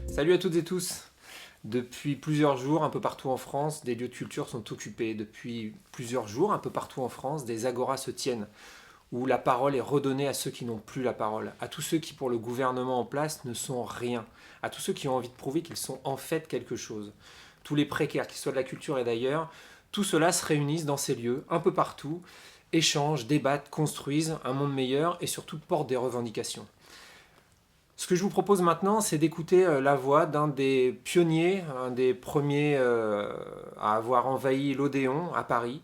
Salut à toutes et tous. Depuis plusieurs jours, un peu partout en France, des lieux de culture sont occupés. Depuis plusieurs jours, un peu partout en France, des agoras se tiennent, où la parole est redonnée à ceux qui n'ont plus la parole, à tous ceux qui, pour le gouvernement en place, ne sont rien, à tous ceux qui ont envie de prouver qu'ils sont en fait quelque chose. Tous les précaires, qu'ils soient de la culture et d'ailleurs, tout cela se réunissent dans ces lieux, un peu partout, échangent, débattent, construisent un monde meilleur et surtout portent des revendications. Ce que je vous propose maintenant, c'est d'écouter la voix d'un des pionniers, un des premiers à avoir envahi l'Odéon à Paris,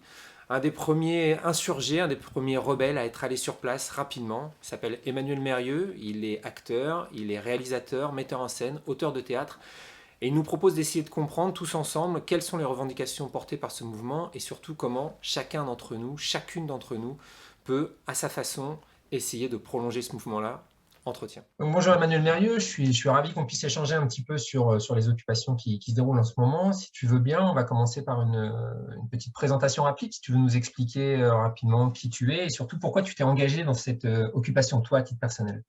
un des premiers insurgés, un des premiers rebelles à être allé sur place rapidement. Il s'appelle Emmanuel Mérieux, il est acteur, il est réalisateur, metteur en scène, auteur de théâtre, et il nous propose d'essayer de comprendre tous ensemble quelles sont les revendications portées par ce mouvement et surtout comment chacun d'entre nous, chacune d'entre nous, peut, à sa façon, essayer de prolonger ce mouvement-là. Entretien. Donc, bonjour Emmanuel Mérieux, je suis ravi qu'on puisse échanger un petit peu sur les occupations qui se déroulent en ce moment. Si tu veux bien, on va commencer par une petite présentation rapide, si tu veux nous expliquer rapidement qui tu es et surtout pourquoi tu t'es engagé dans cette occupation, toi, à titre personnel.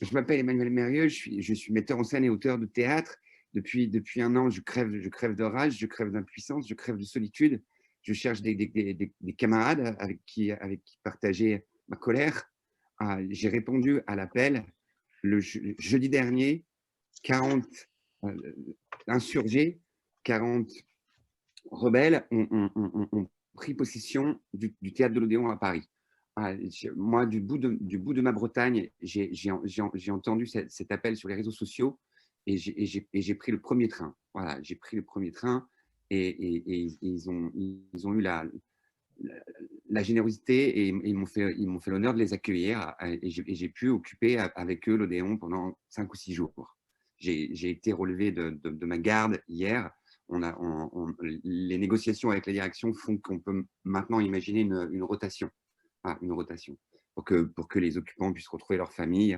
Je m'appelle Emmanuel Mérieux, je suis metteur en scène et auteur de théâtre. Depuis un an, je crève de rage, je crève d'impuissance, je crève de solitude. Je cherche des camarades avec qui partager ma colère. J'ai répondu à l'appel le jeudi dernier. 40 insurgés, 40 rebelles ont pris possession du théâtre de l'Odéon à Paris. Moi, du bout de ma Bretagne, j'ai entendu cet appel sur les réseaux sociaux et j'ai pris le premier train. Voilà, j'ai pris le premier train et ils ont eu la générosité et ils m'ont fait l'honneur de les accueillir et j'ai pu occuper avec eux l'Odéon pendant 5 ou 6 jours. J'ai été relevé de ma garde hier. Les négociations avec la direction font qu'on peut maintenant imaginer une rotation. Une rotation pour que les occupants puissent retrouver leur famille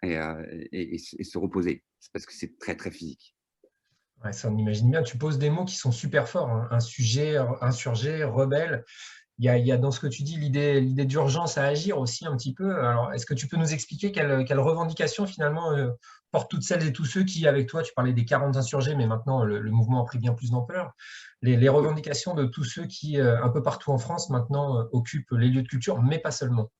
et se reposer. C'est parce que c'est très, très physique. Ouais, ça, on imagine bien. Tu poses des mots qui sont super forts, hein. Insurgé, rebelle. Il y a dans ce que tu dis l'idée d'urgence à agir aussi un petit peu. Alors, est-ce que tu peux nous expliquer quelles revendications finalement portent toutes celles et tous ceux qui, avec toi, tu parlais des 40 insurgés, mais maintenant le mouvement a pris bien plus d'ampleur. Les revendications de tous ceux qui, un peu partout en France, maintenant, occupent les lieux de culture, mais pas seulement.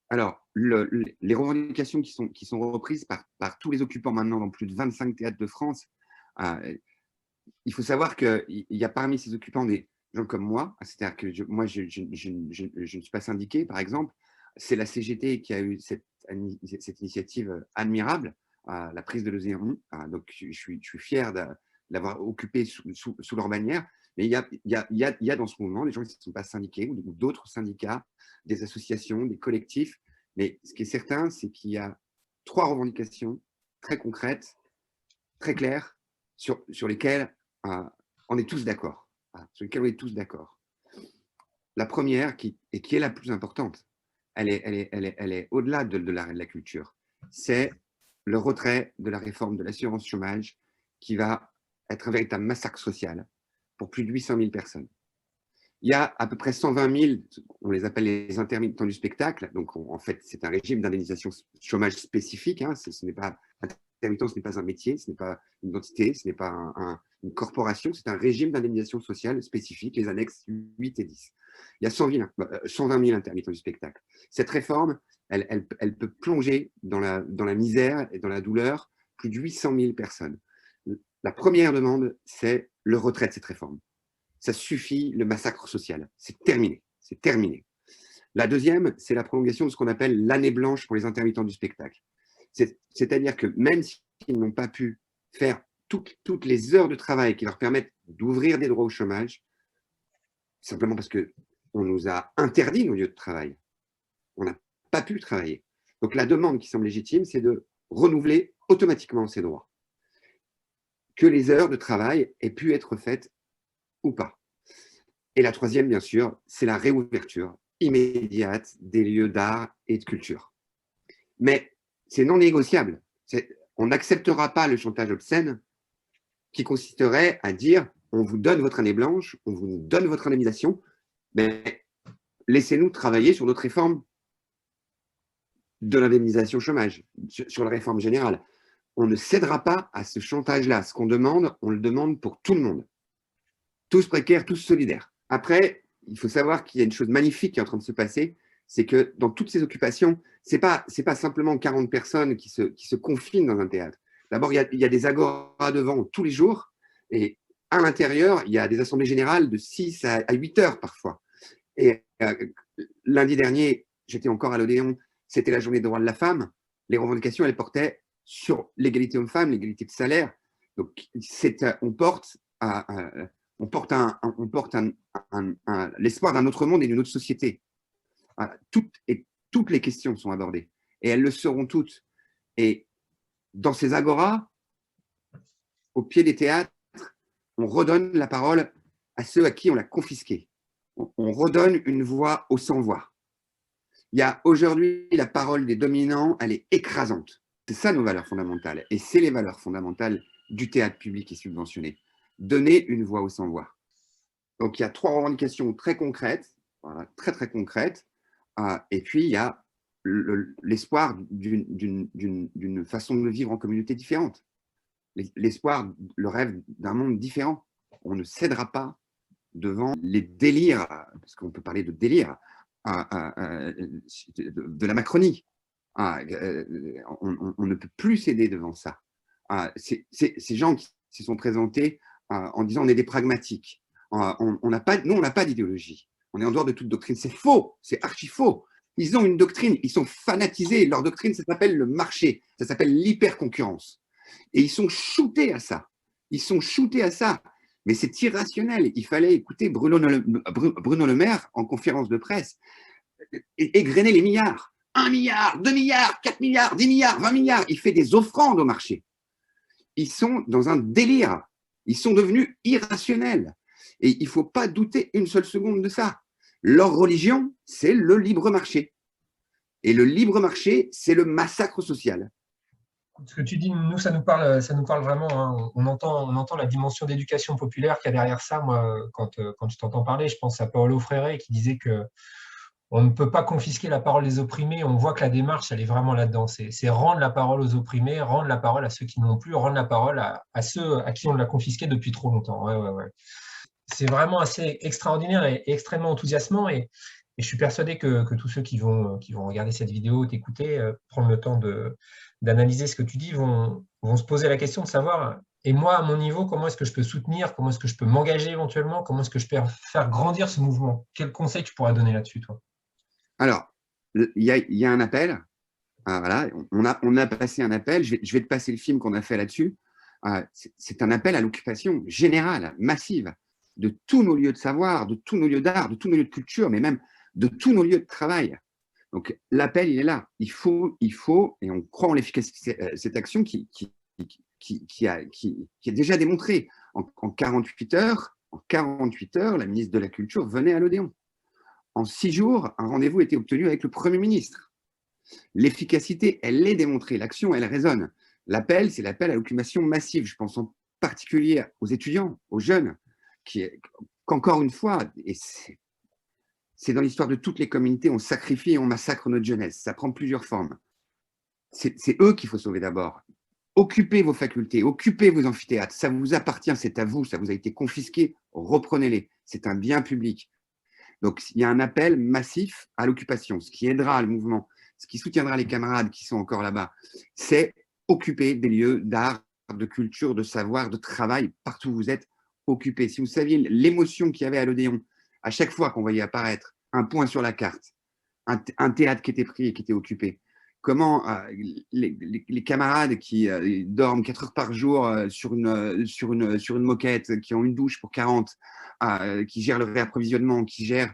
Alors, les revendications qui sont reprises par tous les occupants maintenant dans plus de 25 théâtres de France, il faut savoir qu'il y a parmi ces occupants des gens comme moi, c'est-à-dire que je ne suis pas syndiqué, par exemple. C'est la CGT qui a eu cette initiative admirable, la prise de l'Odéon. Donc, je suis fier de l'avoir occupé sous leur bannière. Mais il y a dans ce mouvement des gens qui ne sont pas syndiqués ou d'autres syndicats, des associations, des collectifs. Mais ce qui est certain, c'est qu'il y a 3 revendications très concrètes, très claires, sur lesquelles on est tous d'accord. Sur lesquelles on est tous d'accord. La première, qui est la plus importante, elle est au-delà de l'arrêt de la culture. C'est le retrait de la réforme de l'assurance chômage qui va être un véritable massacre social pour plus de 800 000 personnes. Il y a à peu près 120 000, on les appelle les intermittents du spectacle. Donc, en fait, c'est un régime d'indemnisation chômage spécifique. Ce n'est pas intermittent, ce n'est pas un métier, ce n'est pas une identité, ce n'est pas une corporation, c'est un régime d'indemnisation sociale spécifique, les annexes 8 et 10. Il y a 120 000 intermittents du spectacle. Cette réforme, elle peut plonger dans la misère et dans la douleur plus de 800 000 personnes. La première demande, c'est le retrait de cette réforme. Ça suffit, le massacre social. C'est terminé. C'est terminé. La deuxième, c'est la prolongation de ce qu'on appelle l'année blanche pour les intermittents du spectacle. C'est-à-dire que même s'ils n'ont pas pu faire toutes les heures de travail qui leur permettent d'ouvrir des droits au chômage, simplement parce qu'on nous a interdit nos lieux de travail. On n'a pas pu travailler. Donc la demande qui semble légitime, c'est de renouveler automatiquement ces droits. Que les heures de travail aient pu être faites ou pas. Et la troisième, bien sûr, c'est la réouverture immédiate des lieux d'art et de culture. Mais c'est non négociable. On n'acceptera pas le chantage obscène qui consisterait à dire on vous donne votre année blanche, on vous donne votre indemnisation, mais laissez-nous travailler sur notre réforme de l'indemnisation chômage, sur la réforme générale. On ne cédera pas à ce chantage-là. Ce qu'on demande, on le demande pour tout le monde. Tous précaires, tous solidaires. Après, il faut savoir qu'il y a une chose magnifique qui est en train de se passer, c'est que dans toutes ces occupations, ce n'est pas simplement 40 personnes qui se confinent dans un théâtre. D'abord, il y a des agoras devant tous les jours, et à l'intérieur, il y a des assemblées générales de 6 à 8 heures parfois. Et lundi dernier, j'étais encore à l'Odéon, c'était la journée des droits de la femme. Les revendications, elles portaient sur l'égalité homme-femme, l'égalité de salaire. Donc, on porte l'espoir d'un autre monde et d'une autre société. Voilà. Toutes les questions sont abordées. Et elles le seront toutes. Et dans ces agoras, au pied des théâtres, on redonne la parole à ceux à qui on l'a confisquée. On redonne une voix aux sans-voix. Il y a aujourd'hui la parole des dominants, elle est écrasante. C'est ça nos valeurs fondamentales. Et c'est les valeurs fondamentales du théâtre public et subventionné. Donner une voix aux sans-voix. Donc il y a 3 revendications très concrètes, voilà, très très concrètes. Et puis il y a l'espoir d'une façon de vivre en communauté différente. L'espoir, le rêve d'un monde différent. On ne cédera pas devant les délires, parce qu'on peut parler de délire, de la Macronie. On ne peut plus céder devant ça. Ces gens qui se sont présentés en disant on est des pragmatiques. Nous, on n'a pas d'idéologie. On est en dehors de toute doctrine. C'est faux, c'est archi faux. Ils ont une doctrine, ils sont fanatisés. Leur doctrine, ça s'appelle le marché, ça s'appelle l'hyperconcurrence. Et ils sont shootés à ça. Ils sont shootés à ça. Mais c'est irrationnel. Il fallait écouter Bruno Le Maire en conférence de presse égrener les milliards. 1 milliard, 2 milliards, 4 milliards, 10 milliards, 20 milliards. Il fait des offrandes au marché. Ils sont dans un délire. Ils sont devenus irrationnels. Et il ne faut pas douter une seule seconde de ça. Leur religion, c'est le libre marché. Et le libre marché, c'est le massacre social. Ce que tu dis, nous, ça nous parle vraiment. Hein. On entend la dimension d'éducation populaire qu'il y a derrière ça. Moi, quand je t'entends parler, je pense à Paulo Freire qui disait que on ne peut pas confisquer la parole des opprimés. On voit que la démarche, elle est vraiment là-dedans. C'est rendre la parole aux opprimés, rendre la parole à ceux qui n'ont plus, rendre la parole à ceux à qui on l'a confisqué depuis trop longtemps. Ouais. C'est vraiment assez extraordinaire et extrêmement enthousiasmant. Et je suis persuadé que tous ceux qui vont regarder cette vidéo, t'écouter, prendre le temps d'analyser ce que tu dis, vont se poser la question de savoir, et moi, à mon niveau, comment est-ce que je peux soutenir, comment est-ce que je peux m'engager éventuellement, comment est-ce que je peux faire grandir ce mouvement? Quel conseil tu pourrais donner là-dessus, toi? Alors, il y a un appel. Voilà, on a passé un appel. Je vais te passer le film qu'on a fait là-dessus. C'est un appel à l'occupation générale, massive, de tous nos lieux de savoir, de tous nos lieux d'art, de tous nos lieux de culture, mais même de tous nos lieux de travail. Donc, l'appel, il est là. Il faut, et on croit en l'efficacité de cette action qui est déjà démontrée. En 48 heures, la ministre de la Culture venait à l'Odéon. En 6 jours, un rendez-vous était obtenu avec le Premier ministre. L'efficacité, elle est démontrée. L'action, elle résonne. L'appel, c'est l'appel à l'occupation massive. Je pense en particulier aux étudiants, aux jeunes, qu'encore une fois, et c'est dans l'histoire de toutes les communautés, on sacrifie et on massacre notre jeunesse. Ça prend plusieurs formes. C'est eux qu'il faut sauver d'abord. Occupez vos facultés, occupez vos amphithéâtres. Ça vous appartient, c'est à vous, ça vous a été confisqué, reprenez-les. C'est un bien public. Donc, il y a un appel massif à l'occupation. Ce qui aidera le mouvement, ce qui soutiendra les camarades qui sont encore là-bas, c'est occuper des lieux d'art, de culture, de savoir, de travail, partout où vous êtes, occupés. Si vous saviez l'émotion qu'il y avait à l'Odéon, à chaque fois qu'on voyait apparaître un point sur la carte, un théâtre qui était pris et qui était occupé, comment les camarades qui dorment 4 heures par jour sur une moquette, qui ont une douche pour 40, qui gèrent le réapprovisionnement, qui gèrent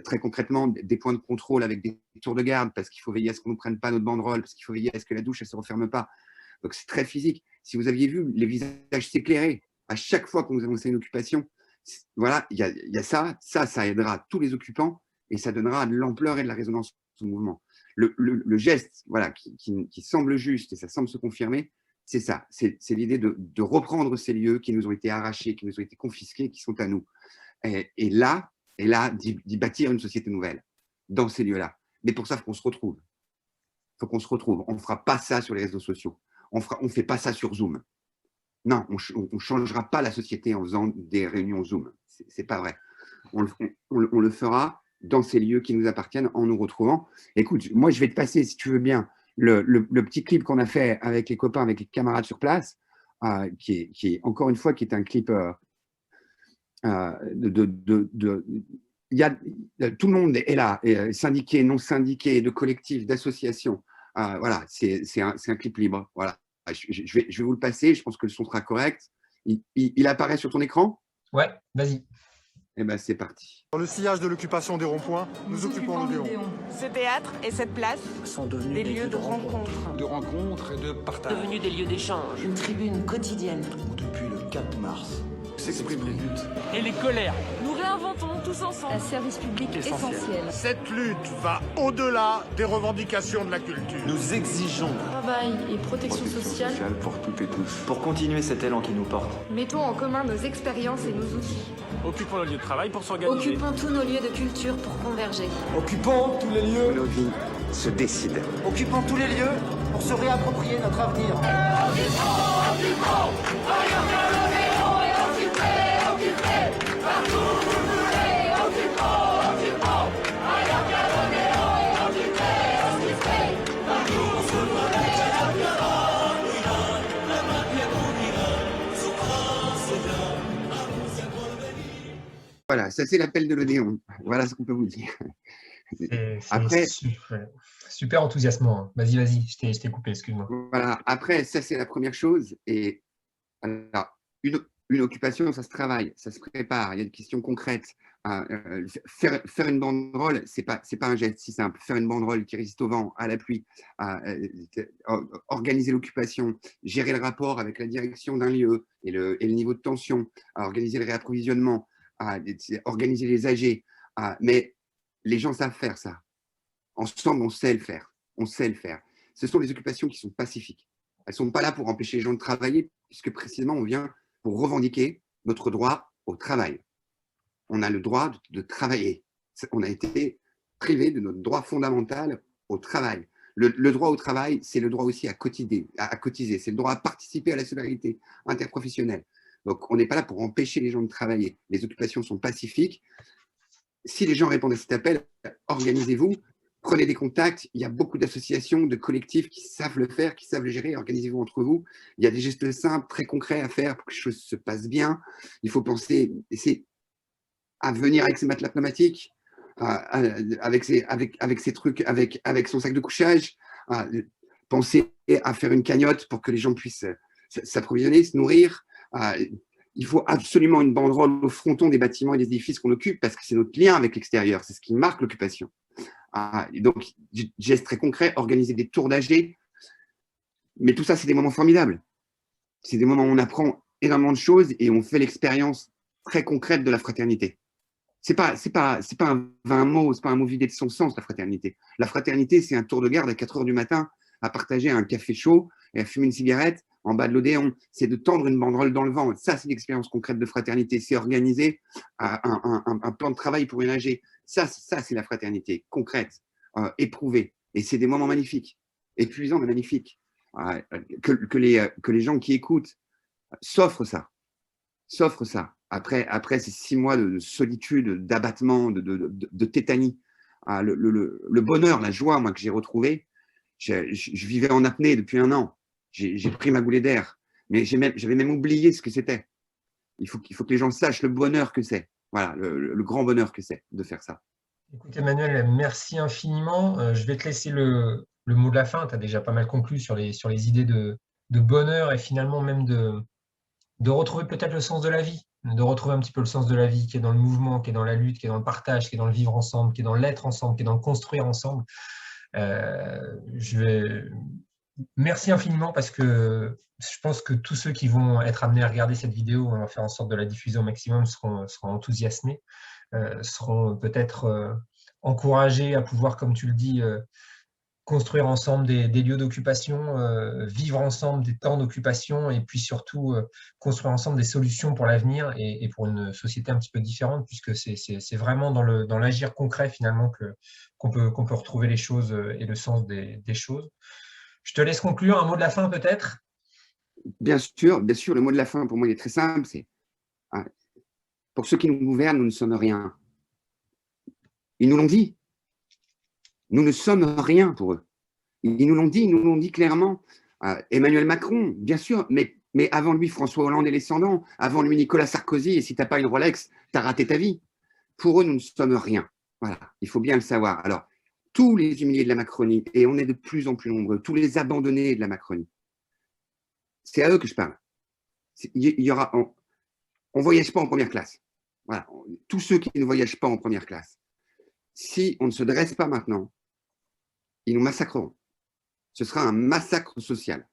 très concrètement des points de contrôle avec des tours de garde parce qu'il faut veiller à ce qu'on ne prenne pas notre banderole, parce qu'il faut veiller à ce que la douche ne se referme pas. Donc c'est très physique. Si vous aviez vu les visages s'éclairer à chaque fois qu'on nous annonçait une occupation, voilà, il y a ça aidera tous les occupants et ça donnera de l'ampleur et de la résonance au mouvement. Le geste voilà, qui semble juste et ça semble se confirmer, C'est ça, c'est l'idée de reprendre ces lieux qui nous ont été arrachés, qui nous ont été confisqués, qui sont à nous. Et là, d'y bâtir une société nouvelle dans ces lieux-là. Mais pour ça, il faut qu'on se retrouve. Il faut qu'on se retrouve. On ne fera pas ça sur les réseaux sociaux. On ne fait pas ça sur Zoom. Non, on ne changera pas la société en faisant des réunions Zoom. Ce n'est pas vrai. On le fera dans ces lieux qui nous appartiennent en nous retrouvant. Écoute, moi, je vais te passer, si tu veux bien, le petit clip qu'on a fait avec les copains, avec les camarades sur place, qui est, encore une fois, qui est un clip tout le monde est là, syndiqué, non syndiqué, de collectifs, d'associations. Voilà, c'est un clip libre. Voilà. Je vais vous le passer, je pense que le son sera correct. Il apparaît sur ton écran? Ouais, vas-y. Eh ben, c'est parti. Dans le sillage de l'occupation des ronds-points, nous occupons l'Odéon. Ce théâtre et cette place sont devenus des lieux de rencontre. De rencontres et de partage. Devenus des lieux d'échange. Une tribune quotidienne. Où depuis le 4 mars s'expriment les luttes et les colères. Nous réinventons tous ensemble un service public essentiel. Cette lutte va au-delà des revendications de la culture. Nous exigeons Travail et protection sociale pour toutes et tous. Pour continuer cet élan qui nous porte. Mettons en commun nos expériences et nos outils. Occupons le lieu de travail pour s'organiser. Occupons tous nos lieux de culture pour converger. Occupons tous les lieux. Nos vies se décident. Occupons tous les lieux pour se réapproprier notre avenir. Voilà, ça c'est l'appel de l'Odéon. Voilà ce qu'on peut vous dire. Après, super enthousiasmant. Vas-y, je t'ai coupé, excuse-moi. Voilà, après, ça c'est la première chose. Et alors, une occupation, ça se travaille, ça se prépare, il y a des questions concrètes. Faire une banderole, c'est pas un geste si simple. Faire une banderole qui résiste au vent, à la pluie, organiser l'occupation, gérer le rapport avec la direction d'un lieu et le niveau de tension, organiser le réapprovisionnement, organiser les AG. Mais les gens savent faire ça. Ensemble, on sait le faire. On sait le faire. Ce sont des occupations qui sont pacifiques. Elles ne sont pas là pour empêcher les gens de travailler, puisque précisément, on vient pour revendiquer notre droit au travail. On a le droit de travailler. On a été privé de notre droit fondamental au travail. Le droit au travail, c'est le droit aussi à cotiser. C'est le droit à participer à la solidarité interprofessionnelle. Donc, on n'est pas là pour empêcher les gens de travailler. Les occupations sont pacifiques. Si les gens répondent à cet appel, organisez-vous, prenez des contacts. Il y a beaucoup d'associations, de collectifs qui savent le faire, qui savent le gérer. Organisez-vous entre vous. Il y a des gestes simples, très concrets à faire pour que les choses se passent bien. Il faut penser, à venir avec ses matelas pneumatiques, avec ses trucs, avec son sac de couchage. Penser à faire une cagnotte pour que les gens puissent s'approvisionner, se nourrir. Il faut absolument une banderole au fronton des bâtiments et des édifices qu'on occupe parce que c'est notre lien avec l'extérieur, c'est ce qui marque l'occupation. Donc, geste très concret, organiser des tours d'AG. Mais tout ça, c'est des moments formidables. C'est des moments où on apprend énormément de choses et on fait l'expérience très concrète de la fraternité. C'est pas un vain mot, c'est pas un mot vidé de son sens, la fraternité. La fraternité, c'est un tour de garde à 4 heures du matin à partager un café chaud et à fumer une cigarette en bas de l'Odéon. C'est de tendre une banderole dans le vent. Ça, c'est l'expérience concrète de fraternité. C'est organiser un plan de travail pour une AG. Ça c'est la fraternité concrète, éprouvée. Et c'est des moments magnifiques, épuisants mais magnifiques. Que les gens qui écoutent s'offrent ça. Après ces 6 mois de solitude, d'abattement, de tétanie, le bonheur, la joie, moi, que j'ai retrouvé, je vivais en apnée depuis 1 an. J'ai pris ma goulée d'air, mais j'avais même oublié ce que c'était. Il faut que les gens sachent le bonheur que c'est. Voilà, le grand bonheur que c'est de faire ça. Écoute, Emmanuel, merci infiniment. Je vais te laisser le mot de la fin. Tu as déjà pas mal conclu sur les idées de bonheur et finalement même de retrouver peut-être le sens de la vie, de retrouver un petit peu le sens de la vie qui est dans le mouvement, qui est dans la lutte, qui est dans le partage, qui est dans le vivre ensemble, qui est dans l'être ensemble, qui est dans le construire ensemble. Merci infiniment parce que je pense que tous ceux qui vont être amenés à regarder cette vidéo, on va faire en sorte de la diffuser au maximum, seront enthousiasmés, seront peut-être encouragés à pouvoir, comme tu le dis, construire ensemble des lieux d'occupation, vivre ensemble des temps d'occupation et puis surtout construire ensemble des solutions pour l'avenir et pour une société un petit peu différente, puisque c'est vraiment dans l'agir concret finalement qu'on peut retrouver les choses et le sens des choses. Je te laisse conclure. Un mot de la fin peut-être? Bien sûr, le mot de la fin pour moi il est très simple, c'est pour ceux qui nous gouvernent, nous ne sommes rien. Ils nous l'ont dit. Nous ne sommes rien pour eux. Ils nous l'ont dit clairement. Emmanuel Macron, bien sûr, mais avant lui, François Hollande et les descendants, avant lui, Nicolas Sarkozy, et si tu n'as pas une Rolex, tu as raté ta vie. Pour eux, nous ne sommes rien. Voilà, il faut bien le savoir. Alors, tous les humiliés de la Macronie, et on est de plus en plus nombreux, tous les abandonnés de la Macronie, c'est à eux que je parle. On ne voyage pas en première classe. Voilà, tous ceux qui ne voyagent pas en première classe, si on ne se dresse pas maintenant, ils nous massacreront. Ce sera un massacre social.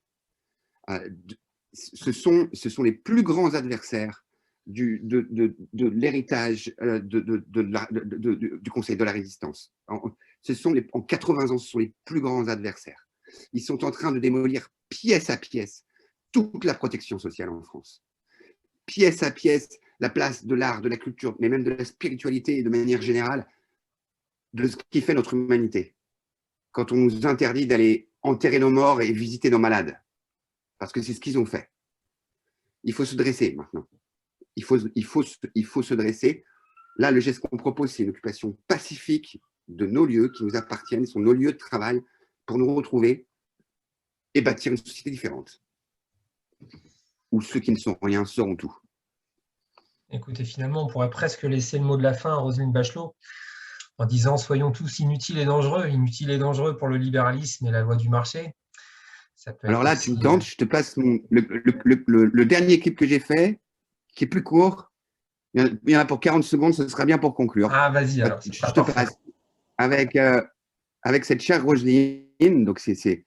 Ce sont les plus grands adversaires de l'héritage du Conseil de la Résistance. En 80 ans, ce sont les plus grands adversaires. Ils sont en train de démolir pièce à pièce toute la protection sociale en France. Pièce à pièce, la place de l'art, de la culture, mais même de la spiritualité et de manière générale, de ce qui fait notre humanité. Quand on nous interdit d'aller enterrer nos morts et visiter nos malades. Parce que c'est ce qu'ils ont fait. Il faut se dresser maintenant. Il faut se dresser. Là, le geste qu'on propose, c'est une occupation pacifique de nos lieux qui nous appartiennent, sont nos lieux de travail pour nous retrouver et bâtir une société différente. Où ceux qui ne sont rien seront tout. Écoutez, finalement, on pourrait presque laisser le mot de la fin à Roselyne Bachelot, en disant « Soyons tous inutiles et dangereux pour le libéralisme et la loi du marché ». Alors là, tu me tentes, je te passe le dernier clip que j'ai fait, qui est plus court. Il y en a pour 40 secondes, ce sera bien pour conclure. Ah, vas-y, alors. Je te passe avec cette chère Roselyne. Donc, c'est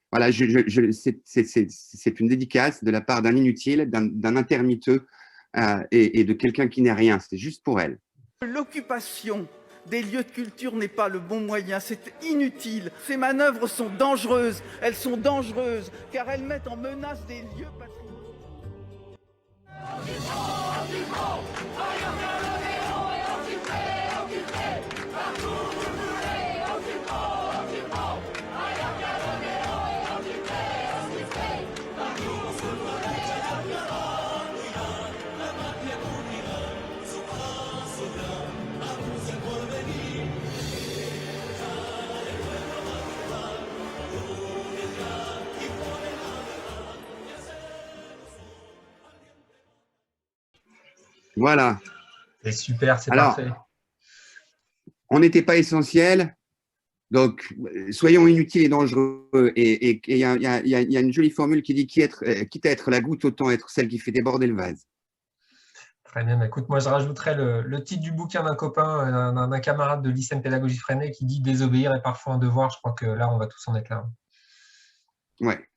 une dédicace de la part d'un inutile, d'un intermitteux et de quelqu'un qui n'est rien. C'est juste pour elle. L'occupation des lieux de culture n'est pas le bon moyen, c'est inutile. Ces manœuvres sont dangereuses, elles sont dangereuses car elles mettent en menace des lieux patrimoniaux. Voilà. C'est super, c'est parfait. On n'était pas essentiel, donc soyons inutiles et dangereux. Et il y a une jolie formule qui dit quitte à être la goutte, autant être celle qui fait déborder le vase. Très bien. Écoute, moi je rajouterais le titre du bouquin d'un copain, d'un camarade de l'ICEM Pédagogie Freinet qui dit « Désobéir est parfois un devoir ». Je crois que là, on va tous en être là. Ouais.